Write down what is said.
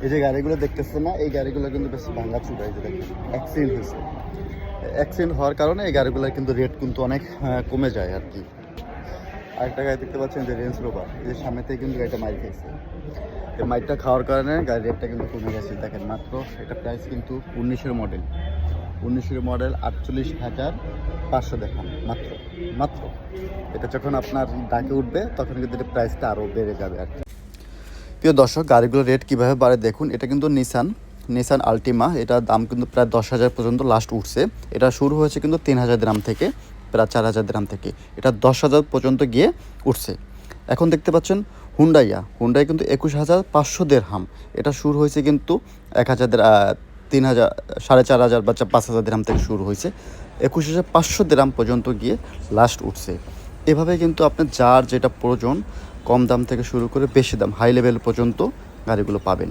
এই যে গাড়িগুলো দেখতেছেন না, এই গাড়িগুলো কিন্তু বেশি ভাঙা চুরা, এই যে দেখেন অ্যাক্সিডেন্ট হয়েছে। অ্যাক্সিডেন্ট হওয়ার কারণে এই গাড়িগুলোর কিন্তু রেট কিন্তু অনেক কমে যায় আর কি। আরেকটা গাড়ি দেখতে পাচ্ছেন যে রেঞ্জ রোভার, এই যে সামনে থেকে কিন্তু গাড়িটা মাইর খেয়েছে। এই মাইরটা খাওয়ার কারণে গাড়ির রেটটা কিন্তু কমে গেছে। দেখেন মাত্র এটা প্রাইস কিন্তু 19-এর মডেল, 19-এর মডেল 48,500 দেখান মাত্র। মাত্র এটা যখন আপনার ডাকে উঠবে তখন কিন্তু এটা প্রাইসটা আরও বেড়ে যাবে আর কি। প্রিয় দর্শক, গাড়িগুলোর রেট কীভাবে বাড়ে দেখুন। এটা কিন্তু নিসান আলটিমা, এটার দাম কিন্তু প্রায় 10,000 পর্যন্ত লাস্ট উঠছে। এটা শুরু হয়েছে কিন্তু 3,000 দিরহাম থেকে, প্রায় 4,000 দিরহাম থেকে এটা 10,000 পর্যন্ত গিয়ে উঠছে। এখন দেখতে পাচ্ছেন হুন্ডাই কিন্তু 21,500 দিরহাম। এটা শুরু হয়েছে কিন্তু 1,000 3,000 4,500 বা 5,000 দিরহাম থেকে শুরু হয়েছে, 21,500 দিরহাম পর্যন্ত গিয়ে লাস্ট উঠছে। এভাবে কিন্তু আপনার যার যেটা প্রয়োজন, কম দাম থেকে শুরু করে বেশি দাম হাই লেভেল পর্যন্ত গাড়িগুলো পাবেন।